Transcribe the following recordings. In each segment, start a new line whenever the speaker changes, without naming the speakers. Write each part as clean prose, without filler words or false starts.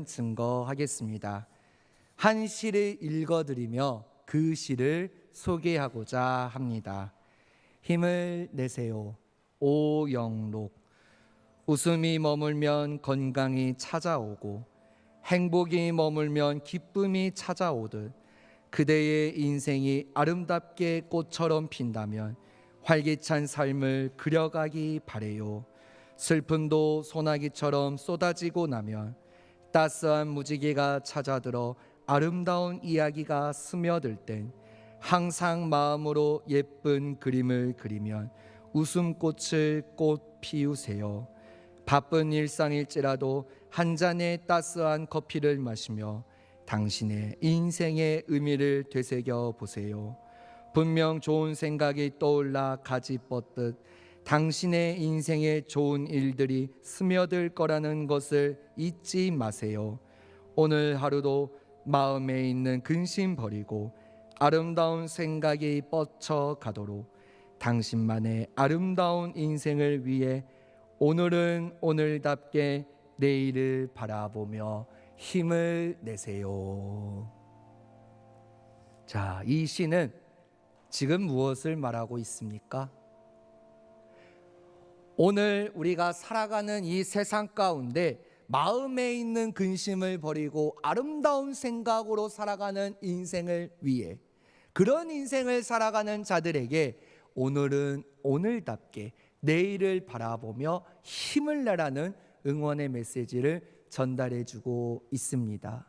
증거하겠습니다. 한 시를 읽어드리며 그 시를 소개하고자 합니다. 힘을 내세요, 오 영록. 웃음이 머물면 건강이 찾아오고 행복이 머물면 기쁨이 찾아오듯 그대의 인생이 아름답게 꽃처럼 핀다면 활기찬 삶을 그려가기 바래요. 슬픔도 소나기처럼 쏟아지고 나면 따스한 무지개가 찾아들어 아름다운 이야기가 스며들 땐 항상 마음으로 예쁜 그림을 그리면 웃음꽃을 꽃 피우세요. 바쁜 일상일지라도 한 잔의 따스한 커피를 마시며 당신의 인생의 의미를 되새겨 보세요. 분명 좋은 생각이 떠올라 가지 뻗듯 당신의 인생에 좋은 일들이 스며들 거라는 것을 잊지 마세요. 오늘 하루도 마음에 있는 근심 버리고 아름다운 생각이 뻗쳐가도록 당신만의 아름다운 인생을 위해 오늘은 오늘답게 내일을 바라보며 힘을 내세요. 자, 이 시는 지금 무엇을 말하고 있습니까? 오늘 우리가 살아가는 이 세상 가운데 마음에 있는 근심을 버리고 아름다운 생각으로 살아가는 인생을 위해, 그런 인생을 살아가는 자들에게 오늘은 오늘답게 내일을 바라보며 힘을 내라는 응원의 메시지를 전달해주고 있습니다.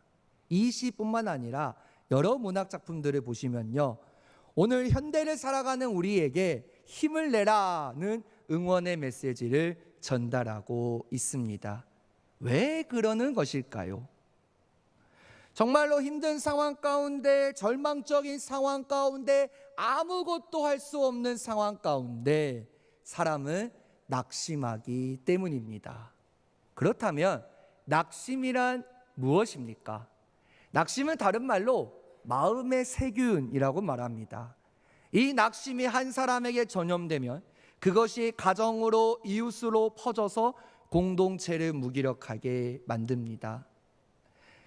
이 시뿐만 아니라 여러 문학 작품들을 보시면요, 오늘 현대를 살아가는 우리에게 힘을 내라는 응원의 메시지를 전달하고 있습니다. 왜 그러는 것일까요? 정말로 힘든 상황 가운데, 절망적인 상황 가운데, 아무것도 할 수 없는 상황 가운데 사람은 낙심하기 때문입니다. 그렇다면 낙심이란 무엇입니까? 낙심은 다른 말로 마음의 세균이라고 말합니다. 이 낙심이 한 사람에게 전염되면 그것이 가정으로, 이웃으로 퍼져서 공동체를 무기력하게 만듭니다.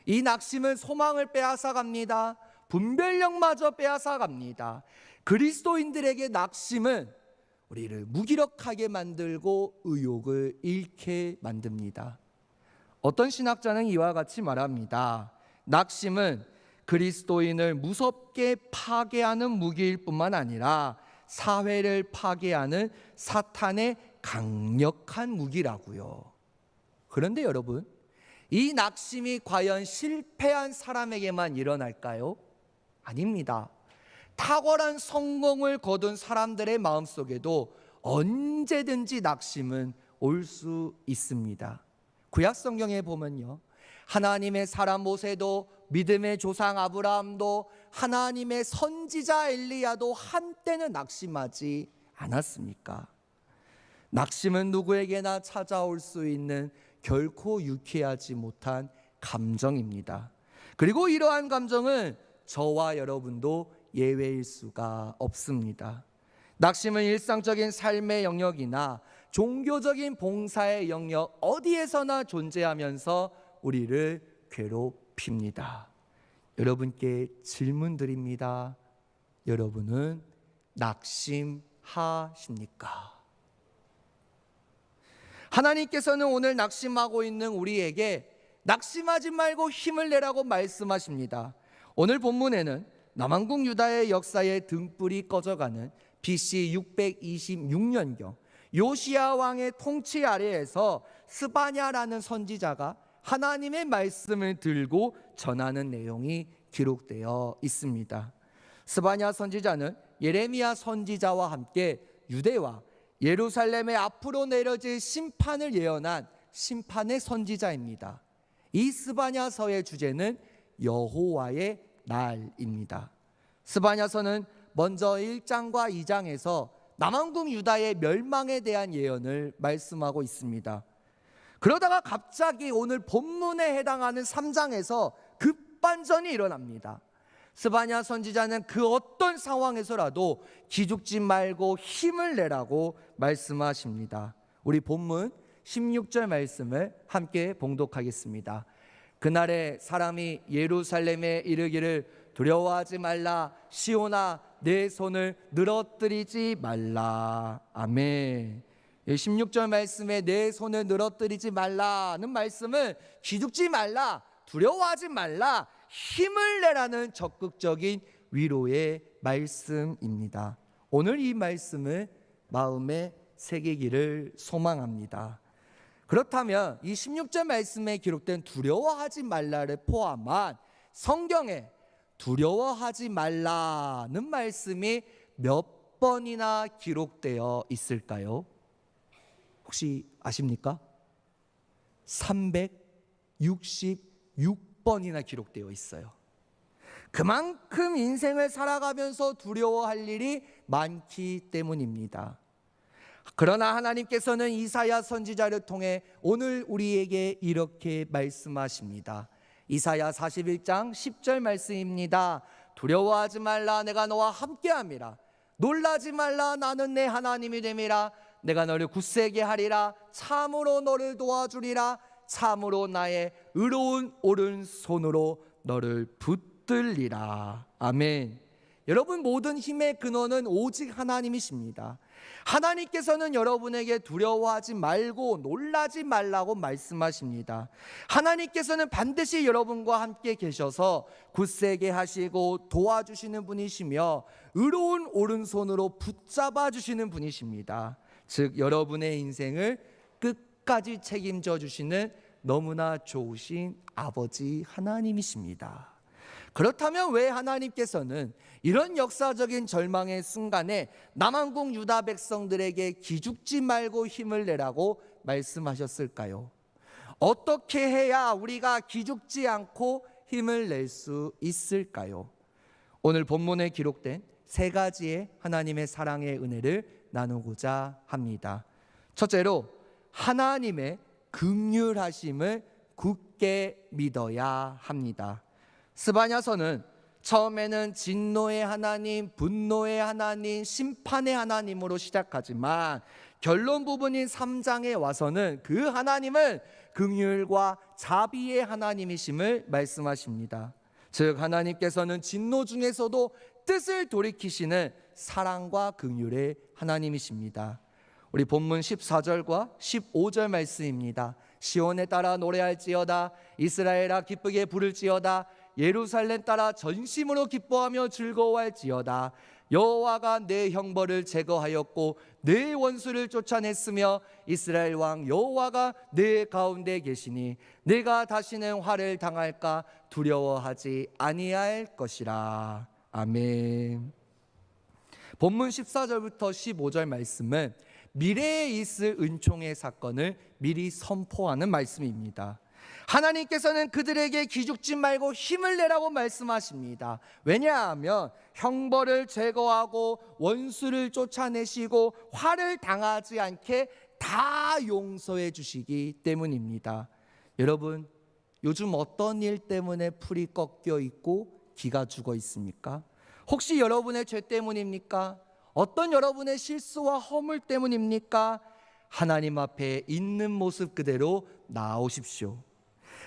이 낙심은 소망을 빼앗아갑니다. 분별력마저 빼앗아갑니다. 그리스도인들에게 낙심은 우리를 무기력하게 만들고 의욕을 잃게 만듭니다. 어떤 신학자는 이와 같이 말합니다. 낙심은 그리스도인을 무섭게 파괴하는 무기일 뿐만 아니라 사회를 파괴하는 사탄의 강력한 무기라고요. 그런데 여러분, 이 낙심이 과연 실패한 사람에게만 일어날까요? 아닙니다. 탁월한 성공을 거둔 사람들의 마음속에도 언제든지 낙심은 올 수 있습니다. 구약 성경에 보면요, 하나님의 사람 모세도, 믿음의 조상 아브라함도, 하나님의 선지자 엘리야도 한때는 낙심하지 않았습니까? 낙심은 누구에게나 찾아올 수 있는 결코 유쾌하지 못한 감정입니다. 그리고 이러한 감정은 저와 여러분도 예외일 수가 없습니다. 낙심은 일상적인 삶의 영역이나 종교적인 봉사의 영역 어디에서나 존재하면서 우리를 괴롭힙니다. 여러분께 질문 드립니다. 여러분은 낙심하십니까? 하나님께서는 오늘 낙심하고 있는 우리에게 낙심하지 말고 힘을 내라고 말씀하십니다. 오늘 본문에는 남왕국 유다의 역사의 등불이 꺼져가는 BC 626년경 요시야 왕의 통치 아래에서 스바냐라는 선지자가 하나님의 말씀을 들고 전하는 내용이 기록되어 있습니다. 스바냐 선지자는 예레미야 선지자와 함께 유대와 예루살렘의 앞으로 내려질 심판을 예언한 심판의 선지자입니다. 이 스바냐서의 주제는 여호와의 날입니다. 스바냐서는 먼저 1장과 2장에서 남왕국 유다의 멸망에 대한 예언을 말씀하고 있습니다. 그러다가 갑자기 오늘 본문에 해당하는 3장에서 급반전이 일어납니다. 스바냐 선지자는 그 어떤 상황에서라도 기죽지 말고 힘을 내라고 말씀하십니다. 우리 본문 16절 말씀을 함께 봉독하겠습니다. 그날에 사람이 예루살렘에 이르기를 두려워하지 말라. 시온아 내 손을 늘어뜨리지 말라. 아멘. 16절 말씀에 내 손을 늘어뜨리지 말라는 말씀은 기죽지 말라, 두려워하지 말라, 힘을 내라는 적극적인 위로의 말씀입니다. 오늘 이 말씀을 마음에 새기기를 소망합니다. 그렇다면 이 16절 말씀에 기록된 두려워하지 말라를 포함한 성경에 두려워하지 말라는 말씀이 몇 번이나 기록되어 있을까요? 혹시 아십니까? 366번이나 기록되어 있어요. 그만큼 인생을 살아가면서 두려워할 일이 많기 때문입니다. 그러나 하나님께서는 이사야 선지자를 통해 오늘 우리에게 이렇게 말씀하십니다. 이사야 41장 10절 말씀입니다. 두려워하지 말라, 내가 너와 함께함이라. 놀라지 말라, 나는 내 하나님이 됨이라. 내가 너를 굳세게 하리라. 참으로 너를 도와주리라. 참으로 나의 의로운 오른손으로 너를 붙들리라. 아멘. 여러분, 모든 힘의 근원은 오직 하나님이십니다. 하나님께서는 여러분에게 두려워하지 말고 놀라지 말라고 말씀하십니다. 하나님께서는 반드시 여러분과 함께 계셔서 굳세게 하시고 도와주시는 분이시며 의로운 오른손으로 붙잡아 주시는 분이십니다. 즉 여러분의 인생을 끝까지 책임져 주시는 너무나 좋으신 아버지 하나님이십니다. 그렇다면 왜 하나님께서는 이런 역사적인 절망의 순간에 남한국 유다 백성들에게 기죽지 말고 힘을 내라고 말씀하셨을까요? 어떻게 해야 우리가 기죽지 않고 힘을 낼 수 있을까요? 오늘 본문에 기록된 세 가지의 하나님의 사랑의 은혜를 나누고자 합니다. 첫째로, 하나님의 긍휼하심을 굳게 믿어야 합니다. 스바냐서는 처음에는 진노의 하나님, 분노의 하나님, 심판의 하나님으로 시작하지만 결론 부분인 3장에 와서는 그 하나님은 긍휼과 자비의 하나님이심을 말씀하십니다. 즉 하나님께서는 진노 중에서도 뜻을 돌이키시는 사랑과 긍휼의 하나님이십니다. 우리 본문 14절과 15절 말씀입니다. 시온에 따라 노래할지어다, 이스라엘아 기쁘게 부를지어다, 예루살렘 따라 전심으로 기뻐하며 즐거워할지어다. 여호와가 내 형벌을 제거하였고 내 원수를 쫓아냈으며 이스라엘 왕 여호와가 내 가운데 계시니 내가 다시는 화를 당할까 두려워하지 아니할 것이라. 아멘. 본문 14절부터 15절 말씀은 미래에 있을 은총의 사건을 미리 선포하는 말씀입니다. 하나님께서는 그들에게 기죽지 말고 힘을 내라고 말씀하십니다. 왜냐하면 형벌을 제거하고 원수를 쫓아내시고 화를 당하지 않게 다 용서해 주시기 때문입니다. 여러분, 요즘 어떤 일 때문에 풀이 꺾여 있고 기가 죽어 있습니까? 혹시 여러분의 죄 때문입니까? 어떤 여러분의 실수와 허물 때문입니까? 하나님 앞에 있는 모습 그대로 나오십시오.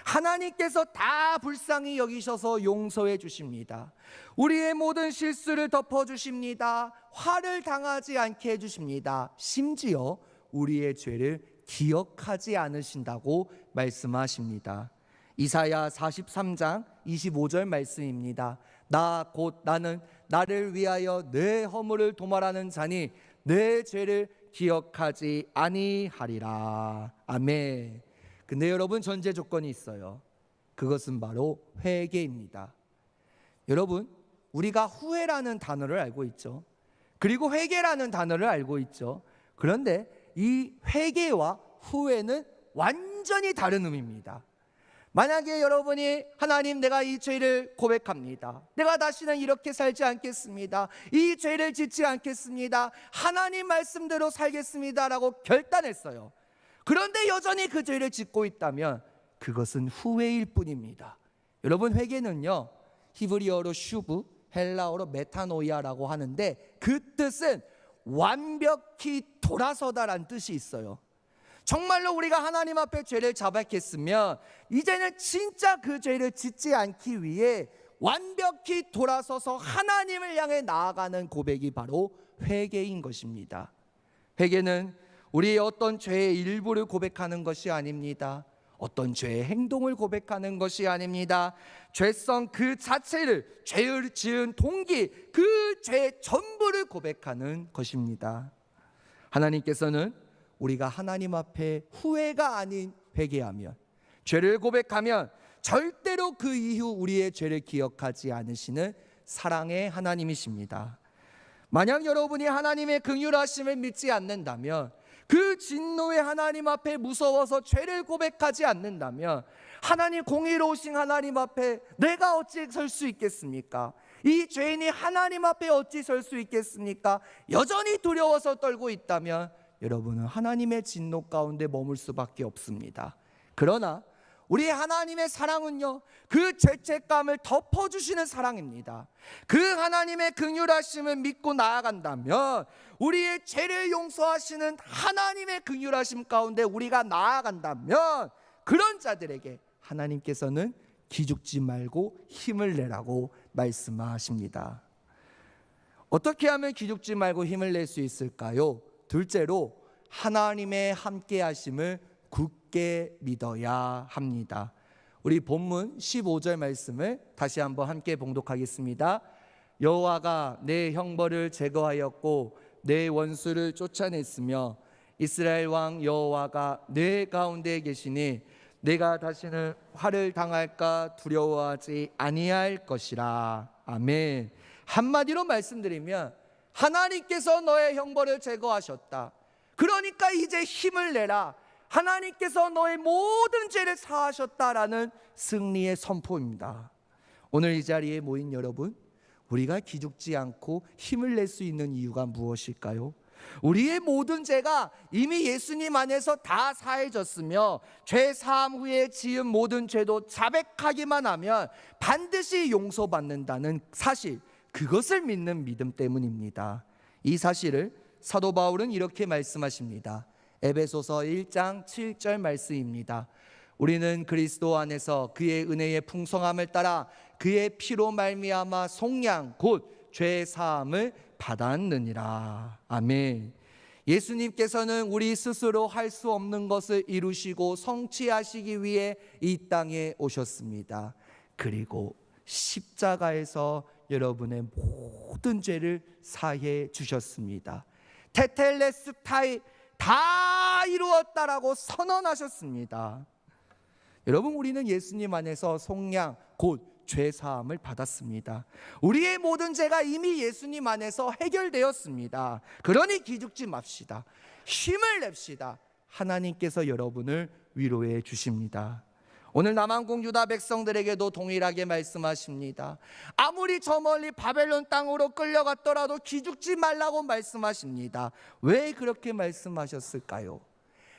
하나님께서 다 불쌍히 여기셔서 용서해 주십니다. 우리의 모든 실수를 덮어주십니다. 화를 당하지 않게 해주십니다. 심지어 우리의 죄를 기억하지 않으신다고 말씀하십니다. 이사야 43장 25절 말씀입니다. 나 곧 나는 나를 위하여 내 허물을 도말하는 자니 내 죄를 기억하지 아니하리라. 아멘. 근데 여러분, 전제 조건이 있어요. 그것은 바로 회개입니다. 여러분, 우리가 후회라는 단어를 알고 있죠. 그리고 회개라는 단어를 알고 있죠. 그런데 이 회개와 후회는 완전히 다른 의미입니다. 만약에 여러분이 하나님, 내가 이 죄를 고백합니다. 내가 다시는 이렇게 살지 않겠습니다. 이 죄를 짓지 않겠습니다. 하나님 말씀대로 살겠습니다 라고 결단했어요. 그런데 여전히 그 죄를 짓고 있다면 그것은 후회일 뿐입니다. 여러분, 회개는요, 히브리어로 슈브, 헬라어로 메타노이아라고 하는데 그 뜻은 완벽히 돌아서다라는 뜻이 있어요. 정말로 우리가 하나님 앞에 죄를 자백했으면 이제는 진짜 그 죄를 짓지 않기 위해 완벽히 돌아서서 하나님을 향해 나아가는 고백이 바로 회개인 것입니다. 회개는 우리의 어떤 죄의 일부를 고백하는 것이 아닙니다. 어떤 죄의 행동을 고백하는 것이 아닙니다. 죄성 그 자체를, 죄를 지은 동기, 그 죄의 전부를 고백하는 것입니다. 하나님께서는 우리가 하나님 앞에 후회가 아닌 회개하면, 죄를 고백하면 절대로 그 이후 우리의 죄를 기억하지 않으시는 사랑의 하나님이십니다. 만약 여러분이 하나님의 긍휼하심을 믿지 않는다면, 그 진노의 하나님 앞에 무서워서 죄를 고백하지 않는다면, 하나님 공의로우신 하나님 앞에 내가 어찌 설 수 있겠습니까? 이 죄인이 하나님 앞에 어찌 설 수 있겠습니까? 여전히 두려워서 떨고 있다면 여러분은 하나님의 진노 가운데 머물 수밖에 없습니다. 그러나 우리 하나님의 사랑은요, 그 죄책감을 덮어주시는 사랑입니다. 그 하나님의 긍휼하심을 믿고 나아간다면, 우리의 죄를 용서하시는 하나님의 긍휼하심 가운데 우리가 나아간다면, 그런 자들에게 하나님께서는 기죽지 말고 힘을 내라고 말씀하십니다. 어떻게 하면 기죽지 말고 힘을 낼 수 있을까요? 둘째로, 하나님의 함께 하심을 굳게 믿어야 합니다. 우리 본문 15절 말씀을 다시 한번 함께 봉독하겠습니다. 여호와가 내 형벌을 제거하였고 내 원수를 쫓아냈으며 이스라엘 왕 여호와가 내 가운데 계시니 내가 다시는 화를 당할까 두려워하지 아니할 것이라. 아멘. 한마디로 말씀드리면 하나님께서 너의 형벌을 제거하셨다. 그러니까 이제 힘을 내라. 하나님께서 너의 모든 죄를 사하셨다라는 승리의 선포입니다. 오늘 이 자리에 모인 여러분, 우리가 기죽지 않고 힘을 낼 수 있는 이유가 무엇일까요? 우리의 모든 죄가 이미 예수님 안에서 다 사해졌으며, 죄 사함 후에 지은 모든 죄도 자백하기만 하면 반드시 용서받는다는 사실, 그것을 믿는 믿음 때문입니다. 이 사실을 사도 바울은 이렇게 말씀하십니다. 에베소서 1장 7절 말씀입니다. 우리는 그리스도 안에서 그의 은혜의 풍성함을 따라 그의 피로 말미암아 속량 곧 죄 사함을 받았느니라. 아멘. 예수님께서는 우리 스스로 할 수 없는 것을 이루시고 성취하시기 위해 이 땅에 오셨습니다. 그리고 십자가에서 여러분의 모든 죄를 사해 주셨습니다. 테텔레스타이, 다 이루었다라고 선언하셨습니다. 여러분, 우리는 예수님 안에서 속량 곧 죄 사함을 받았습니다. 우리의 모든 죄가 이미 예수님 안에서 해결되었습니다. 그러니 기죽지 맙시다. 힘을 냅시다. 하나님께서 여러분을 위로해 주십니다. 오늘 남한국 유다 백성들에게도 동일하게 말씀하십니다. 아무리 저 멀리 바벨론 땅으로 끌려갔더라도 기죽지 말라고 말씀하십니다. 왜 그렇게 말씀하셨을까요?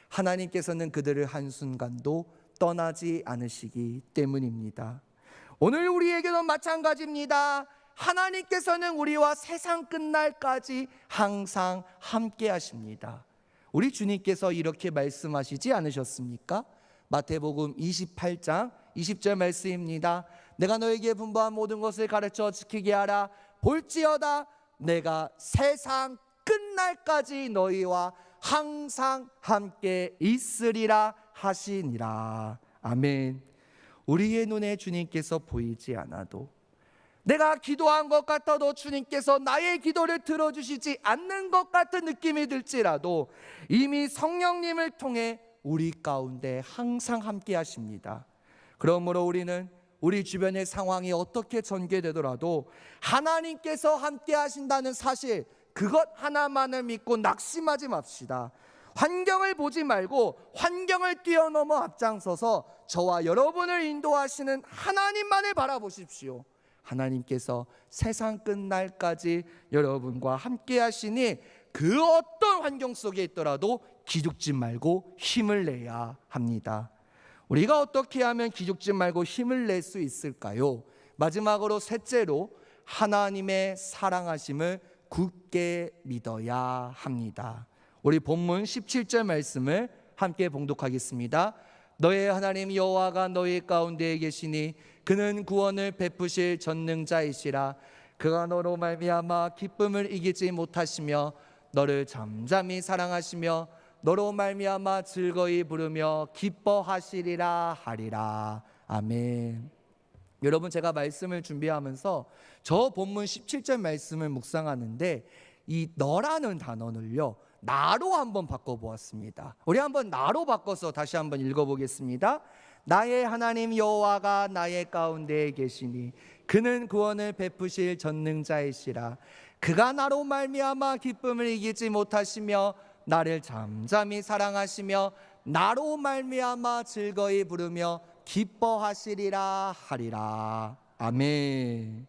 하나님께서는 그들을 한순간도 떠나지 않으시기 때문입니다. 오늘 우리에게도 마찬가지입니다. 하나님께서는 우리와 세상 끝날까지 항상 함께 하십니다. 우리 주님께서 이렇게 말씀하시지 않으셨습니까? 마태복음 28장 20절 말씀입니다. 내가 너에게 분부한 모든 것을 가르쳐 지키게 하라. 볼지어다 내가 세상 끝날까지 너희와 항상 함께 있으리라 하시니라. 아멘. 우리의 눈에 주님께서 보이지 않아도, 내가 기도한 것 같아도 주님께서 나의 기도를 들어주시지 않는 것 같은 느낌이 들지라도 이미 성령님을 통해 우리 가운데 항상 함께 하십니다. 그러므로 우리는 우리 주변의 상황이 어떻게 전개되더라도 하나님께서 함께 하신다는 사실, 그것 하나만을 믿고 낙심하지 맙시다. 환경을 보지 말고 환경을 뛰어넘어 앞장서서 저와 여러분을 인도하시는 하나님만을 바라보십시오. 하나님께서 세상 끝날까지 여러분과 함께 하시니 그 어떤 환경 속에 있더라도 기죽지 말고 힘을 내야 합니다. 우리가 어떻게 하면 기죽지 말고 힘을 낼 수 있을까요? 마지막으로 셋째로, 하나님의 사랑하심을 굳게 믿어야 합니다. 우리 본문 17절 말씀을 함께 봉독하겠습니다. 너의 하나님 여호와가 너희 가운데에 계시니 그는 구원을 베푸실 전능자이시라. 그가 너로 말미암아 기쁨을 이기지 못하시며 너를 잠잠히 사랑하시며 너로 말미암아 즐거이 부르며 기뻐하시리라 하리라. 아멘. 여러분, 제가 말씀을 준비하면서 저 본문 17절 말씀을 묵상하는데 이 너라는 단어를요 나로 한번 바꿔보았습니다. 우리 한번 나로 바꿔서 다시 한번 읽어보겠습니다. 나의 하나님 여호와가 나의 가운데에 계시니 그는 구원을 베푸실 전능자이시라. 그가 나로 말미암아 기쁨을 이기지 못하시며 나를 잠잠히 사랑하시며 나로 말미암아 즐거이 부르며 기뻐하시리라 하리라. 아멘.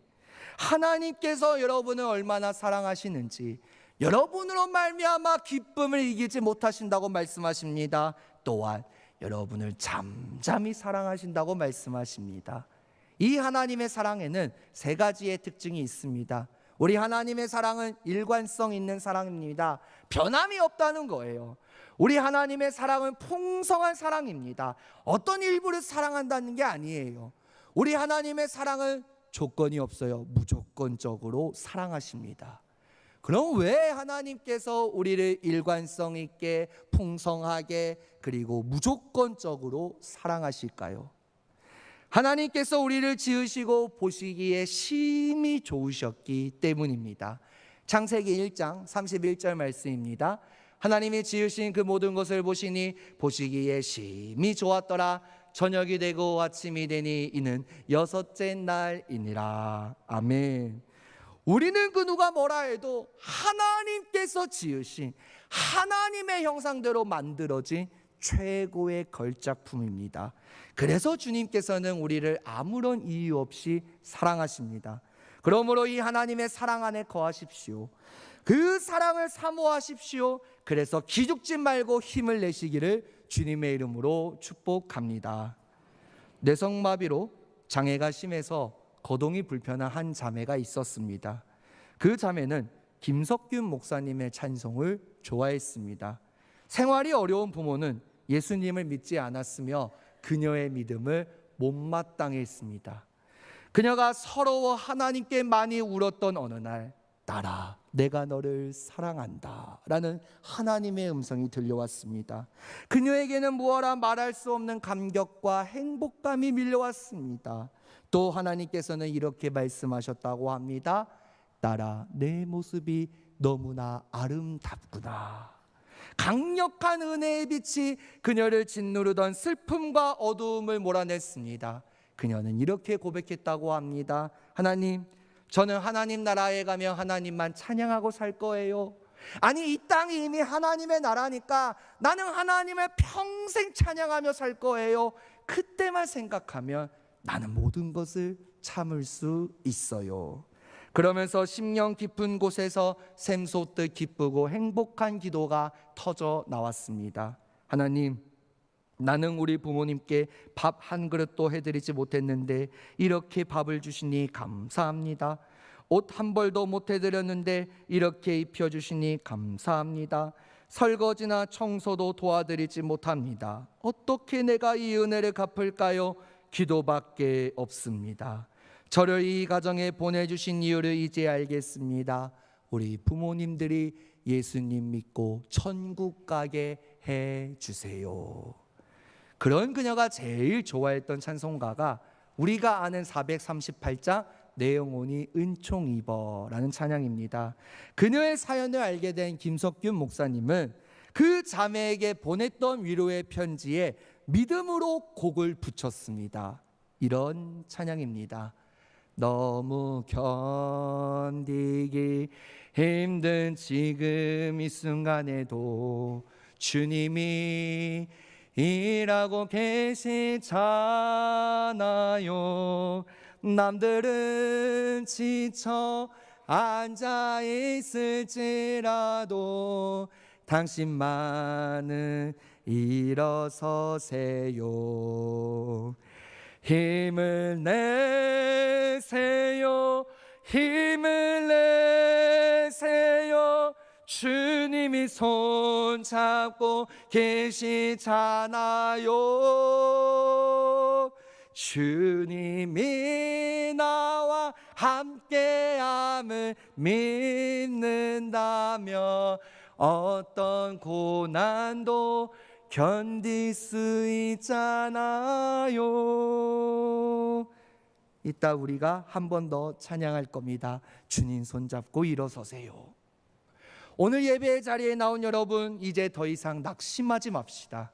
하나님께서 여러분을 얼마나 사랑하시는지, 여러분으로 말미암아 기쁨을 이기지 못하신다고 말씀하십니다. 또한 여러분을 잠잠히 사랑하신다고 말씀하십니다. 이 하나님의 사랑에는 세 가지의 특징이 있습니다. 우리 하나님의 사랑은 일관성 있는 사랑입니다. 변함이 없다는 거예요. 우리 하나님의 사랑은 풍성한 사랑입니다. 어떤 일부를 사랑한다는 게 아니에요. 우리 하나님의 사랑은 조건이 없어요. 무조건적으로 사랑하십니다. 그럼 왜 하나님께서 우리를 일관성 있게 풍성하게 그리고 무조건적으로 사랑하실까요? 하나님께서 우리를 지으시고 보시기에 심히 좋으셨기 때문입니다. 창세기 1장 31절 말씀입니다. 하나님이 지으신 그 모든 것을 보시니 보시기에 심히 좋았더라. 저녁이 되고 아침이 되니 이는 여섯째 날이니라. 아멘. 우리는 그 누가 뭐라 해도 하나님께서 지으신 하나님의 형상대로 만들어진 최고의 걸작품입니다. 그래서 주님께서는 우리를 아무런 이유 없이 사랑하십니다. 그러므로 이 하나님의 사랑 안에 거하십시오. 그 사랑을 사모하십시오. 그래서 기죽지 말고 힘을 내시기를 주님의 이름으로 축복합니다. 뇌성마비로 장애가 심해서 거동이 불편한 한 자매가 있었습니다. 그 자매는 김석균 목사님의 찬송을 좋아했습니다. 생활이 어려운 부모는 예수님을 믿지 않았으며 그녀의 믿음을 못마땅해 했습니다. 그녀가 서러워 하나님께 많이 울었던 어느 날, 딸아, 내가 너를 사랑한다 라는 하나님의 음성이 들려왔습니다. 그녀에게는 무어라 말할 수 없는 감격과 행복감이 밀려왔습니다. 또 하나님께서는 이렇게 말씀하셨다고 합니다. 딸아, 내 모습이 너무나 아름답구나. 강력한 은혜의 빛이 그녀를 짓누르던 슬픔과 어두움을 몰아냈습니다. 그녀는 이렇게 고백했다고 합니다. 하나님, 저는 하나님 나라에 가면 하나님만 찬양하고 살 거예요. 아니, 이 땅이 이미 하나님의 나라니까 나는 하나님을 평생 찬양하며 살 거예요. 그때만 생각하면 나는 모든 것을 참을 수 있어요. 그러면서 심령 깊은 곳에서 샘솟듯 기쁘고 행복한 기도가 터져 나왔습니다. 하나님, 나는 우리 부모님께 밥 한 그릇도 해드리지 못했는데 이렇게 밥을 주시니 감사합니다. 옷 한 벌도 못 해드렸는데 이렇게 입혀주시니 감사합니다. 설거지나 청소도 도와드리지 못합니다. 어떻게 내가 이 은혜를 갚을까요? 기도밖에 없습니다. 저를 이 가정에 보내주신 이유를 이제 알겠습니다. 우리 부모님들이 예수님 믿고 천국 가게 해주세요. 그런 그녀가 제일 좋아했던 찬송가가 우리가 아는 438장 내 영혼이 은총 입어라는 찬양입니다. 그녀의 사연을 알게 된 김석균 목사님은 그 자매에게 보냈던 위로의 편지에 믿음으로 곡을 붙였습니다. 이런 찬양입니다. 너무 견디기 힘든 지금 이 순간에도 주님이 일하고 계시잖아요. 남들은 지쳐 앉아 있을지라도 당신만은 일어서세요. 힘을 내세요. 힘을 내세요. 주님이 손잡고 계시잖아요. 주님이 나와 함께함을 믿는다면 어떤 고난도 견딜 수 있잖아요. 이따 우리가 한 번 더 찬양할 겁니다. 주님 손잡고 일어서세요. 오늘 예배의 자리에 나온 여러분, 이제 더 이상 낙심하지 맙시다.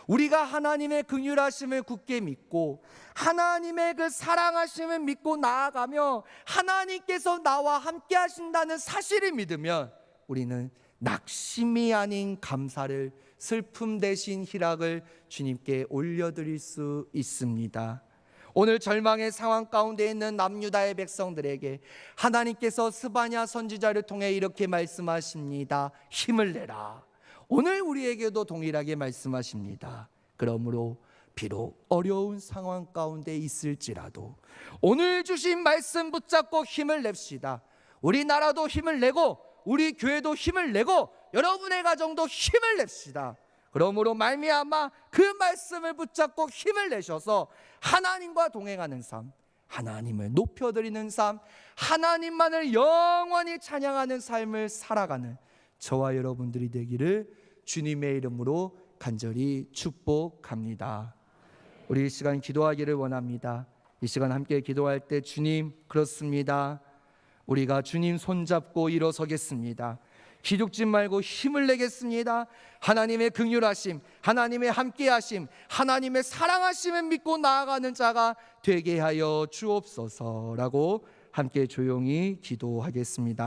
우리가 하나님의 긍휼하심을 굳게 믿고 하나님의 그 사랑하심을 믿고 나아가며 하나님께서 나와 함께 하신다는 사실을 믿으면 우리는 낙심이 아닌 감사를, 슬픔 대신 희락을 주님께 올려드릴 수 있습니다. 오늘 절망의 상황 가운데 있는 남유다의 백성들에게 하나님께서 스바냐 선지자를 통해 이렇게 말씀하십니다. 힘을 내라. 오늘 우리에게도 동일하게 말씀하십니다. 그러므로 비록 어려운 상황 가운데 있을지라도 오늘 주신 말씀 붙잡고 힘을 냅시다. 우리나라도 힘을 내고 우리 교회도 힘을 내고 여러분의 가정도 힘을 냅시다. 그러므로 말미암아 그 말씀을 붙잡고 힘을 내셔서 하나님과 동행하는 삶, 하나님을 높여드리는 삶, 하나님만을 영원히 찬양하는 삶을 살아가는 저와 여러분들이 되기를 주님의 이름으로 간절히 축복합니다. 우리 이 시간 기도하기를 원합니다. 이 시간 함께 기도할 때 주님, 그렇습니다. 우리가 주님 손잡고 일어서겠습니다. 기죽지 말고 힘을 내겠습니다. 하나님의 긍휼하심, 하나님의 함께하심, 하나님의 사랑하심을 믿고 나아가는 자가 되게 하여 주옵소서라고 함께 조용히 기도하겠습니다.